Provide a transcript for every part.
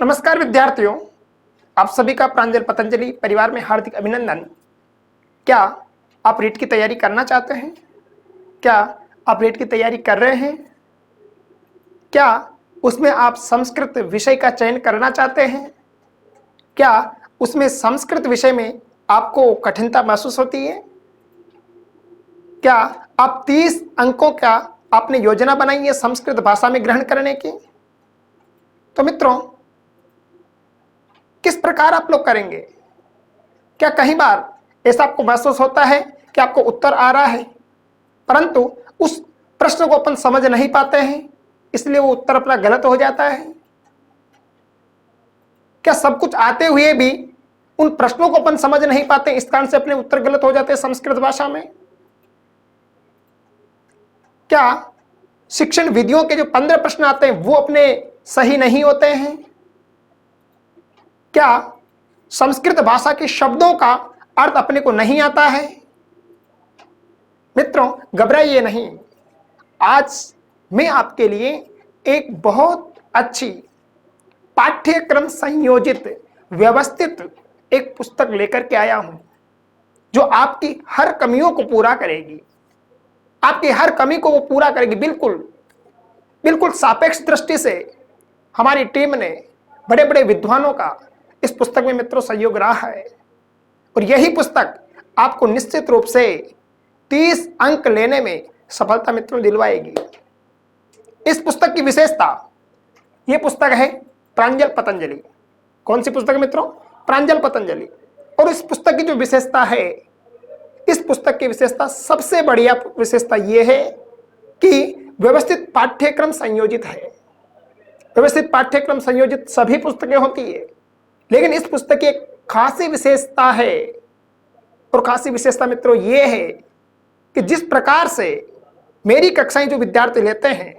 नमस्कार विद्यार्थियों, आप सभी का प्रांजल पतंजलि परिवार में हार्दिक अभिनंदन। क्या आप रीट की तैयारी करना चाहते हैं? क्या आप रीट की तैयारी कर रहे हैं? क्या उसमें आप संस्कृत विषय का चयन करना चाहते हैं? क्या उसमें संस्कृत विषय में आपको कठिनता महसूस होती है? क्या आप 30 अंकों का आपने योजना बनाई है संस्कृत भाषा में ग्रहण करने की? तो मित्रों, किस प्रकार आप लोग करेंगे? क्या कई बार ऐसा आपको महसूस होता है कि आपको उत्तर आ रहा है परंतु उस प्रश्न को अपन समझ नहीं पाते हैं, इसलिए वो उत्तर अपना गलत हो जाता है? क्या सब कुछ आते हुए भी उन प्रश्नों को अपन समझ नहीं पाते, इस कारण से अपने उत्तर गलत हो जाते हैं संस्कृत भाषा में? क्या शिक्षण विधियों के जो 15 प्रश्न आते हैं वो अपने सही नहीं होते हैं? क्या संस्कृत भाषा के शब्दों का अर्थ अपने को नहीं आता है? मित्रों, घबराइए नहीं। आज मैं आपके लिए एक बहुत अच्छी पाठ्यक्रम संयोजित व्यवस्थित एक पुस्तक लेकर के आया हूं जो आपकी हर कमियों को पूरा करेगी। आपकी हर कमी को वो पूरा करेगी। बिल्कुल सापेक्ष दृष्टि से हमारी टीम ने बड़े बड़े विद्वानों का इस पुस्तक में मित्रों सहयोग रहा है और यही पुस्तक आपको निश्चित रूप से 30 अंक लेने में सफलता मित्रों दिलवाएगी। इस पुस्तक की विशेषता, यह पुस्तक है प्रांजल पतंजलि। कौन सी पुस्तक मित्रों? प्रांजल पतंजलि। और इस पुस्तक की जो विशेषता है, इस पुस्तक की विशेषता, सबसे बढ़िया विशेषता यह है कि व्यवस्थित पाठ्यक्रम संयोजित है। व्यवस्थित पाठ्यक्रम संयोजित सभी पुस्तकें होती है, लेकिन इस पुस्तक की एक खासी विशेषता है और खासी विशेषता मित्रों यह है कि जिस प्रकार से मेरी कक्षाएं जो विद्यार्थी लेते हैं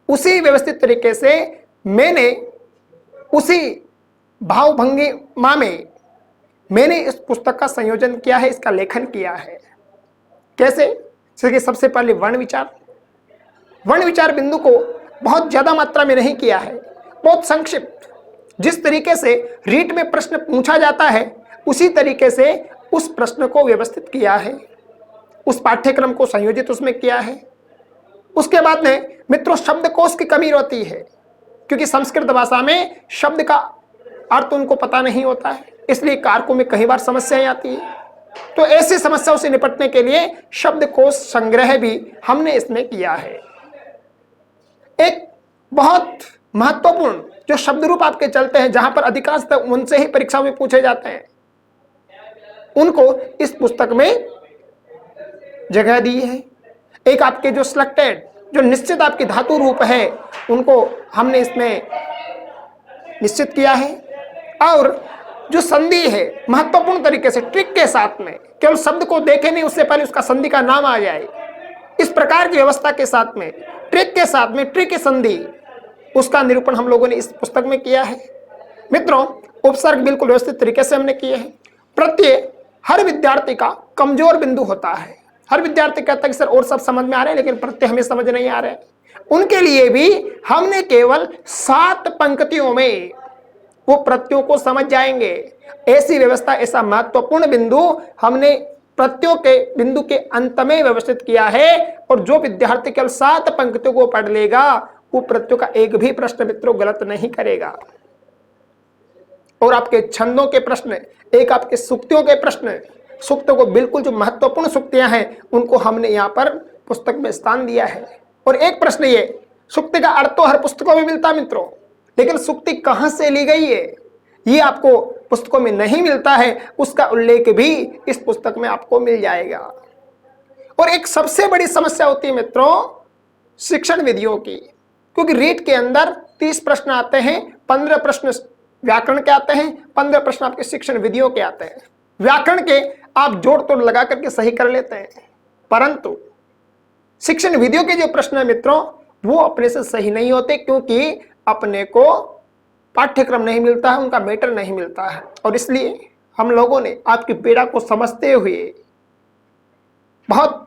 उसी व्यवस्थित तरीके से मैंने उसी भावभंगिमा में मैंने इस पुस्तक का संयोजन किया है, इसका लेखन किया है। कैसे? जैसे कि सबसे पहले वर्ण विचार बिंदु को बहुत ज्यादा मात्रा में नहीं किया है, बहुत संक्षिप्त। जिस तरीके से रीट में प्रश्न पूछा जाता है उसी तरीके से उस प्रश्न को व्यवस्थित किया है, उस पाठ्यक्रम को संयोजित उसमें किया है। उसके बाद में मित्रों शब्दकोश की कमी होती है, क्योंकि संस्कृत भाषा में शब्द का अर्थ उनको पता नहीं होता है, इसलिए कारकों में कई बार समस्याएं आती है। तो ऐसी समस्याओं से निपटने के लिए शब्दकोश संग्रह भी हमने इसमें किया है। एक बहुत महत्वपूर्ण जो शब्द रूप आपके चलते हैं, जहां पर अधिकांशतः उनसे ही परीक्षा में पूछे जाते हैं, उनको इस पुस्तक में जगह दी है। एक आपके जो सिलेक्टेड, जो निश्चित आपके धातु रूप है, उनको हमने इसमें निश्चित किया है। और जो संधि है, महत्वपूर्ण तरीके से ट्रिक के साथ में, केवल शब्द को देखे नहीं, उससे पहले उसका संधि का नाम आ जाए, इस प्रकार की व्यवस्था के साथ में, ट्रिक के साथ में, ट्रिक की संधि, उसका निरूपण हम लोगों ने इस पुस्तक में किया है। मित्रों, उपसर्ग बिल्कुल व्यवस्थित तरीके से हमने किए हैं। प्रत्यय हर विद्यार्थी का कमजोर बिंदु होता है। हर विद्यार्थी कहता है कि सर और सब समझ में आ रहे हैं लेकिन प्रत्यय हमें समझ नहीं आ रहे हैं। उनके लिए भी हमने केवल 7 पंक्तियों में वो प्रत्ययों को समझ जाएंगे, ऐसी व्यवस्था, ऐसा महत्वपूर्ण बिंदु हमने प्रत्ययों के बिंदु के अंत में व्यवस्थित किया है। और जो विद्यार्थी केवल 7 पंक्तियों को पढ़ लेगा वो प्रत्ययों का एक भी प्रश्न मित्रों गलत नहीं करेगा। और आपके छंदों के प्रश्न, एक आपके सूक्तियों के प्रश्न, सूक्तों को बिल्कुल जो महत्वपूर्ण सूक्तियां हैं उनको हमने यहाँ पर पुस्तक में स्थान दिया है। और एक प्रश्न ये, सूक्ति का अर्थ तो हर पुस्तकों में मिलता मित्रों, लेकिन सूक्ति कहां से ली गई है ये आपको पुस्तकों में नहीं मिलता है, उसका उल्लेख भी इस पुस्तक में आपको मिल जाएगा। और एक सबसे बड़ी समस्या होती है मित्रों शिक्षण विधियों की, क्योंकि रीट के अंदर 30 प्रश्न आते हैं, 15 प्रश्न व्याकरण के आते हैं, 15 प्रश्न आपके शिक्षण विधियों के आते हैं। व्याकरण के आप जोड़ तोड़ लगा करके सही कर लेते हैं, परंतु शिक्षण विधियों के जो प्रश्न है मित्रों वो अपने से सही नहीं होते, क्योंकि अपने को पाठ्यक्रम नहीं मिलता है, उनका मैटर नहीं मिलता है। और इसलिए हम लोगों ने आपकी पीड़ा को समझते हुए, बहुत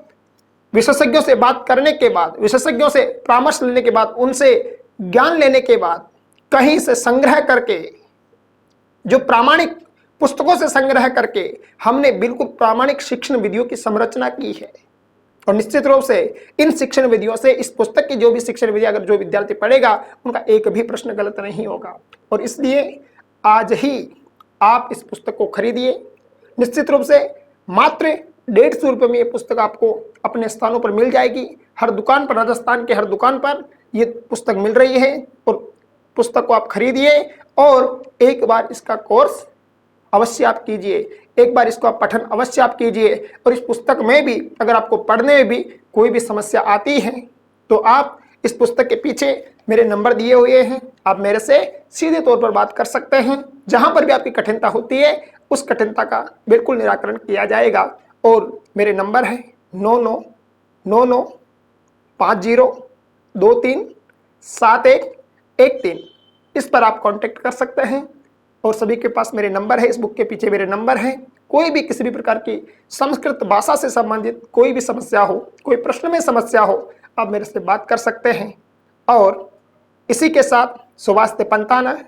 विशेषज्ञों से बात करने के बाद, विशेषज्ञों से परामर्श लेने के बाद, उनसे ज्ञान लेने के बाद कहीं से संग्रह करके, जो प्रामाणिक पुस्तकों से संग्रह करके हमने बिल्कुल प्रामाणिक शिक्षण विधियों की संरचना की है। और निश्चित रूप से इन शिक्षण विधियों से, इस पुस्तक की जो भी शिक्षण विधि अगर जो विद्यार्थी पढ़ेगा उनका एक भी प्रश्न गलत नहीं होगा। और इसलिए आज ही आप इस पुस्तक को खरीदिए। निश्चित रूप से मात्र 150 रुपये में ये पुस्तक आपको अपने स्थानों पर मिल जाएगी। हर दुकान पर, राजस्थान के हर दुकान पर ये पुस्तक मिल रही है। और पुस्तक को आप खरीदिए और एक बार इसका कोर्स अवश्य आप कीजिए, एक बार इसको आप पठन अवश्य आप कीजिए। और इस पुस्तक में भी अगर आपको पढ़ने में भी कोई भी समस्या आती है तो आप इस पुस्तक के पीछे मेरे नंबर दिए हुए हैं, आप मेरे से सीधे तौर पर बात कर सकते हैं। जहां पर भी आपकी कठिनता होती है उस कठिनता का बिल्कुल निराकरण किया जाएगा। और मेरे नंबर है 999950237113। इस पर आप कांटेक्ट कर सकते हैं। और सभी के पास मेरे नंबर है, इस बुक के पीछे मेरे नंबर हैं। कोई भी किसी भी प्रकार की संस्कृत भाषा से संबंधित कोई भी समस्या हो, कोई प्रश्न में समस्या हो, आप मेरे से बात कर सकते हैं। और इसी के साथ सुवास्ते पंताना,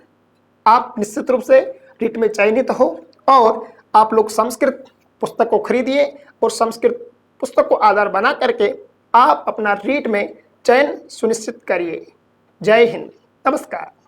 आप निश्चित रूप से रीट में चयनित हो और आप लोग संस्कृत पुस्तक को खरीदिए और संस्कृत पुस्तक को आधार बना करके आप अपना रीट में चयन सुनिश्चित करिए। जय हिंद, नमस्कार।